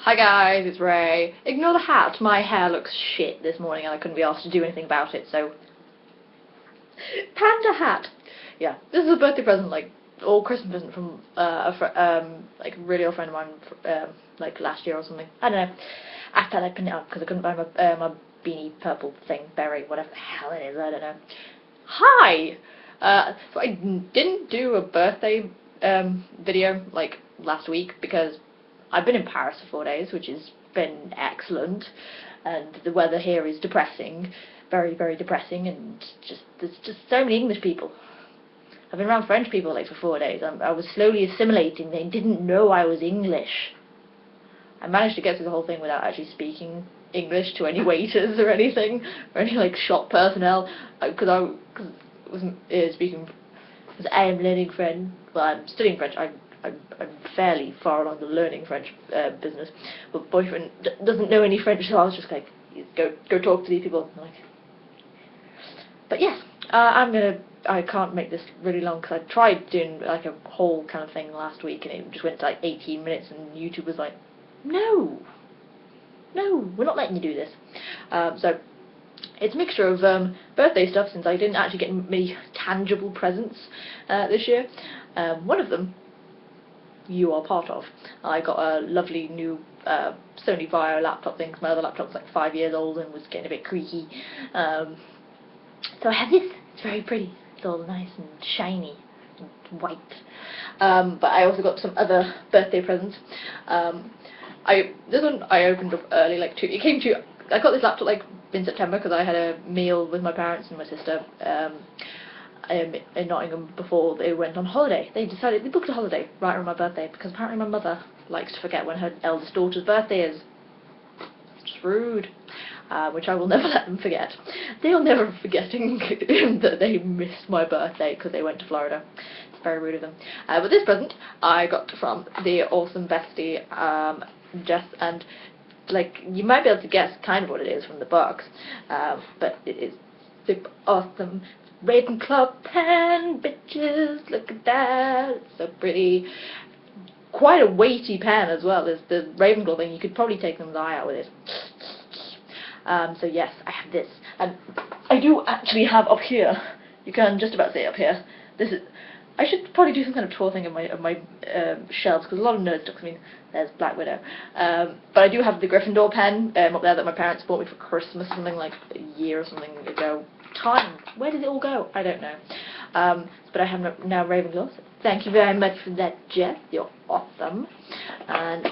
Hi guys, it's Ray. Ignore the hat, my hair looks shit this morning and I couldn't be asked to do anything about it, so... Panda hat! Yeah, this is a birthday present, like, or Christmas present from like a really old friend of mine, like last year or something. I don't know. I thought I'd pin it up because I couldn't buy my beanie purple thing, berry, whatever the hell it is, I don't know. Hi! So I didn't do a birthday video, like, last week because I've been in Paris for 4 days, which has been excellent, and the weather here is depressing, very, very depressing, and there's just so many English people. I've been around French people like for 4 days. I was slowly assimilating. They didn't know I was English. I managed to get through the whole thing without actually speaking English to any waiters or anything, or any like shop personnel, because I wasn't speaking. Because I am learning French. Well, I'm studying French. I'm fairly far along the learning French business, but boyfriend doesn't know any French, so I was just like, go talk to these people. Like, but yes, I can't make this really long because I tried doing like a whole kind of thing last week and it just went to like 18 minutes and YouTube was like, no, we're not letting you do this. So it's a mixture of birthday stuff, since I didn't actually get many tangible presents this year. One of them you are part of. I got a lovely new Sony Vaio laptop thing, because my other laptop was like 5 years old and was getting a bit creaky. So I have this. It's very pretty. It's all nice and shiny and white. But I also got some other birthday presents. This one I opened up early, like I got this laptop like in September because I had a meal with my parents and my sister in Nottingham before they went on holiday. They booked a holiday right on my birthday because apparently my mother likes to forget when her eldest daughter's birthday is. It's just rude, which I will never let them forget. They'll never forgetting that they missed my birthday because they went to Florida. It's very rude of them. But this present I got from the awesome bestie Jess, and like you might be able to guess kind of what it is from the box, but it is super awesome. Ravenclaw pen, bitches, look at that, it's so pretty. Quite a weighty pen as well. There's the Ravenclaw thing, you could probably take someone's eye out with it. So yes, I have this, and I do actually have up here, you can just about see it up here, this is, I should probably do some kind of tour thing of my shelves, because a lot of nerd stuff. I mean, there's Black Widow, but I do have the Gryffindor pen up there that my parents bought me for Christmas something like a year or something ago. Time, where did it all go? I don't know. But I have now Ravenclaw. So thank you very much for that, Jess. You're awesome. And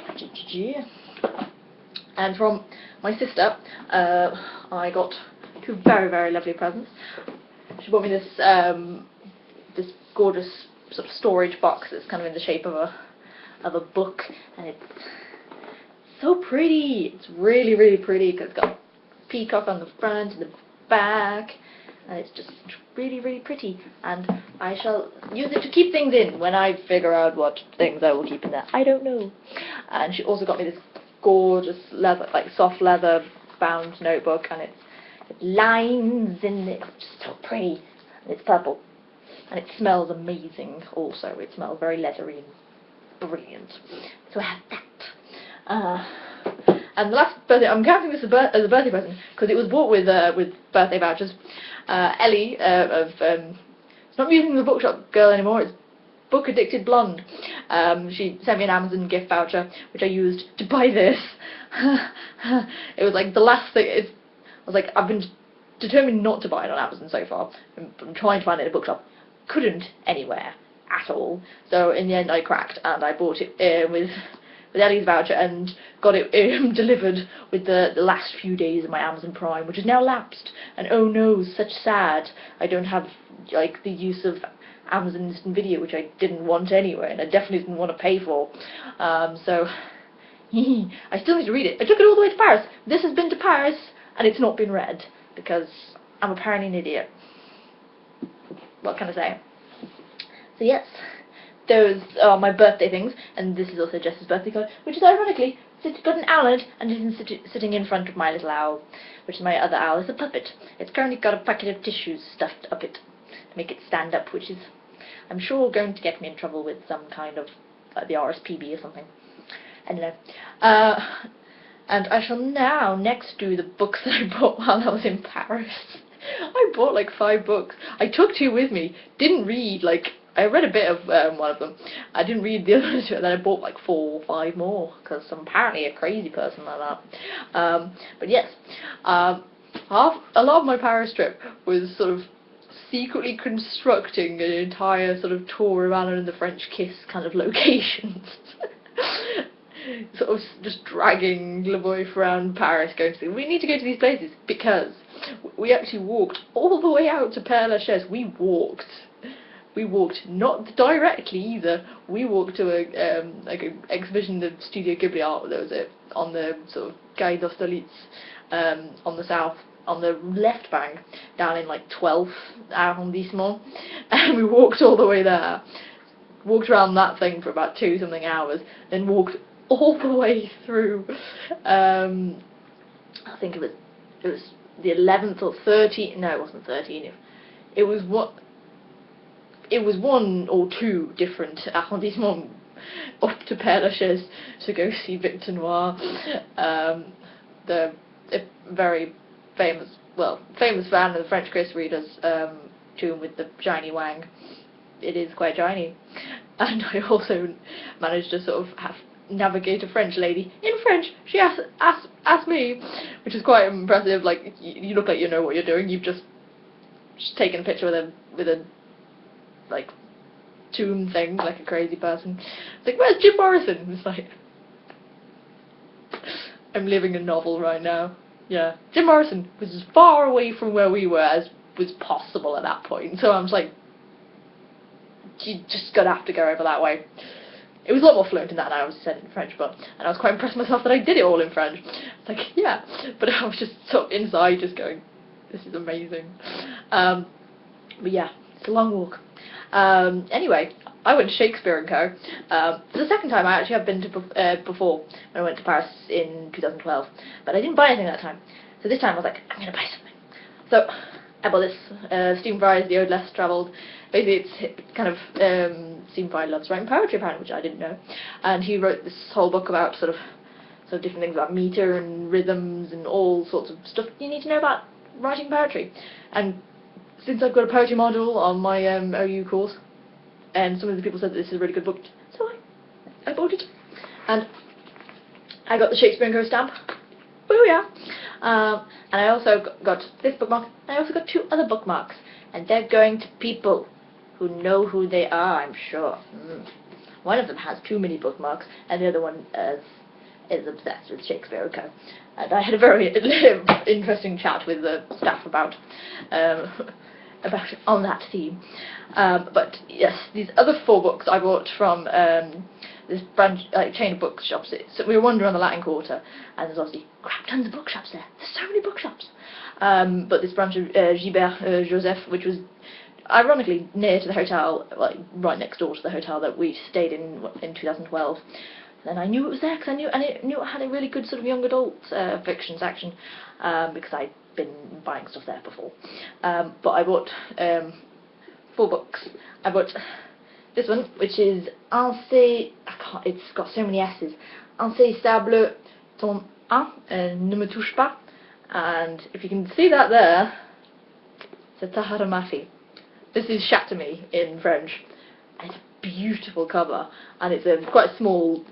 from my sister, I got two very, very lovely presents. She bought me this this gorgeous sort of storage box that's kind of in the shape of a book, and it's so pretty. It's really, really pretty because it's got a peacock on the front and the back, and it's just really, really pretty, and I shall use it to keep things in when I figure out what things I will keep in there. I don't know. And she also got me this gorgeous leather, like soft leather bound notebook, and it lines in it, it's just so pretty, and it's purple, and it smells amazing also. It smells very leathery and brilliant, so I have that. And the last birthday, I'm counting this as a birthday present because it was bought with birthday vouchers. Ellie it's not using the bookshop girl anymore, it's Book Addicted Blonde. She sent me an Amazon gift voucher which I used to buy this. It was like the last thing. I was like, I've been determined not to buy it on Amazon so far. I'm trying to find it in a bookshop. Couldn't anywhere at all. So in the end I cracked and I bought it with Ellie's voucher and got it delivered with the last few days of my Amazon Prime, which is now lapsed. And oh no, such sad. I don't have like the use of Amazon Instant Video, which I didn't want anyway, and I definitely didn't want to pay for. So I still need to read it. I took it all the way to Paris. This has been to Paris and it's not been read because I'm apparently an idiot. What can I say? So yes, those are my birthday things, and this is also Jess's birthday card, which is ironically got an owl in it, and it is sitting in front of my little owl, which is my other owl. It's a puppet. It's currently got a packet of tissues stuffed up it to make it stand up, which is, I'm sure, going to get me in trouble with some kind of the RSPB or something. Anyway, and I shall now next do the books that I bought while I was in Paris. I bought like 5 books. I took 2 with me. Didn't read, like, I read a bit of one of them. I didn't read the other 2, and then I bought like 4 or 5 more, because I'm apparently a crazy person like that. But yes, a lot of my Paris trip was sort of secretly constructing an entire sort of tour around in the French kiss kind of locations. Sort of just dragging Le Boif around Paris, going to say, we need to go to these places, because we actually walked all the way out to Père Lachaise. We walked, not directly either. We walked to a like an exhibition of Studio Ghibli art that was on the sort of Gare d'Austerlitz, on the south, on the left bank, down in like 12th arrondissement, and we walked all the way there. Walked around that thing for about 2 something hours, then walked all the way through. I think it was the 11th or 13th. No, it wasn't 13th. It was what. It was 1 or 2 different arrondissements up to Père Lachaise to go see Victor Noir, the very famous fan of the French Chris Reader's tune with the shiny wang. It is quite shiny. And I also managed to sort of navigate a French lady in French. She asked me, which is quite impressive. Like, you look like you know what you're doing. You've just taken a picture with a like tomb thing, like a crazy person. It's like, where's Jim Morrison? It's like, I'm living a novel right now. Yeah, Jim Morrison was as far away from where we were as was possible at that point. So I was like, you just gotta have to go over that way. It was a lot more fluent in that than I was said in French, and I was quite impressed with myself that I did it all in French. It's like, yeah, but I was just sort of inside just going, this is amazing. But yeah, it's a long walk. Anyway, I went to Shakespeare & Co. For the second time. I actually have been to before, when I went to Paris in 2012, but I didn't buy anything that time. So this time I was like, I'm going to buy something. So I bought this, Stephen Fry's The Ode Less Travelled. Basically it's kind of, Stephen Fry loves writing poetry apparently, which I didn't know, and he wrote this whole book about sort of different things about meter and rhythms and all sorts of stuff you need to know about writing poetry. And since I've got a poetry module on my OU course, and some of the people said that this is a really good book, so I bought it. And I got the Shakespeare & Co. stamp. Oh yeah. And I also got this bookmark. I also got 2 other bookmarks, and they're going to people who know who they are, I'm sure. One of them has too many bookmarks, and the other one is obsessed with Shakespeare & Co. And I had a very interesting chat with the staff about on that theme. But yes, these other 4 books I bought from this branch, chain of bookshops. So we were wandering on the Latin Quarter, and there's obviously crap tons of bookshops there. There's so many bookshops. But this branch of Gilbert Joseph, which was ironically near to the hotel, like right next door to the hotel that we stayed in 2012. And I knew it was there because I knew it had a really good sort of young adult fiction section, because I'd been buying stuff there before. But I bought 4 books. I bought this one, which is it's got so many S's. Insaisissable tome 1, Ne me touche pas. And if you can see that there, c'est Tahara Mafi. This is Chatte Me in French. And it's a beautiful cover, and it's a quite small,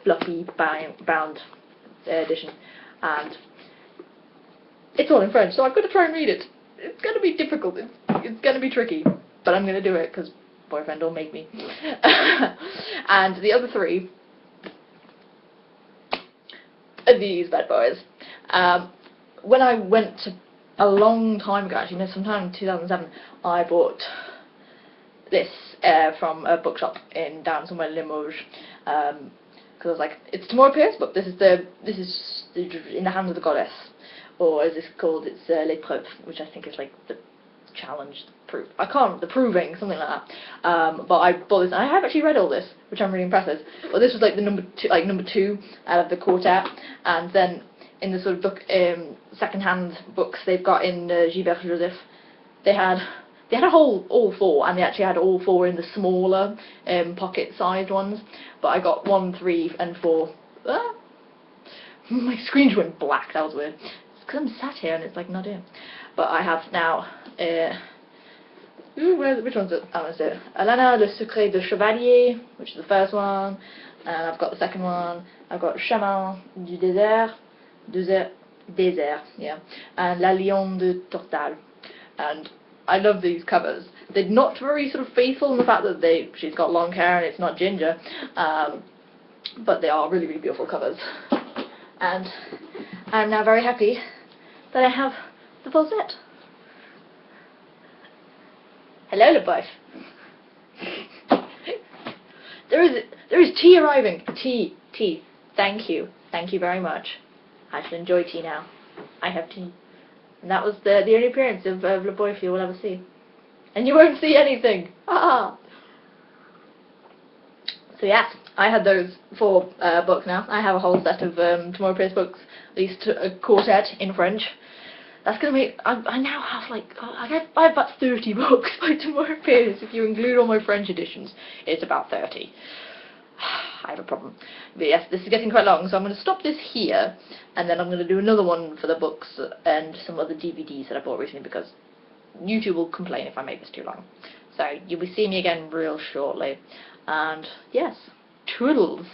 fluffy bound edition, and it's all in French, so I've got to try and read it. It's going to be difficult, it's going to be tricky, but I'm going to do it because boyfriend will make me. And the other 3 are these bad boys. When I went to, a long time ago actually, sometime in 2007, I bought this from a bookshop down somewhere in Limoges, because I was like, it's Tamora Pierce, but this is In the Hands of the Goddess, or as it's called, it's L'épreuve, which I think is like the challenge, the proving, something like that. But I bought this, and I have actually read all this, which I'm really impressed with. But this was like the number 2 out of the quartet, and then in the sort of book, second-hand books they've got in Gilbert Joseph, they had They had all 4, and they actually had all 4 in the smaller pocket-sized ones. But I got 1, 3, and 4. Ah! My screen just went black. That was weird. It's because I'm sat here and it's like not in. But I have now. Which one's it? Oh, it's it. Alana, Le Secret de Chevalier, which is the first one. And I've got the second one. I've got Chemin du Désert, yeah. And La Lion de Tortal. And I love these covers. They're not very sort of faithful in the fact that she's got long hair and it's not ginger. But they are really, really beautiful covers. And I'm now very happy that I have the full set. Hello, Le Boif. There is tea arriving. Tea. Thank you very much. I shall enjoy tea now. I have tea. And that was the only appearance of Le Boif you will ever see. And you won't see anything. Ah. So yeah, I had those 4 books now. I have a whole set of Tomorrow Paris books, at least a quartet in French. That's gonna be. I now have like I have about 30 books by Tomorrow Paris. If you include all my French editions, it's about 30. I have a problem. But yes, this is getting quite long, so I'm going to stop this here, and then I'm going to do another one for the books and some other DVDs that I bought recently, because YouTube will complain if I make this too long. So you'll be seeing me again real shortly. And yes, toodles.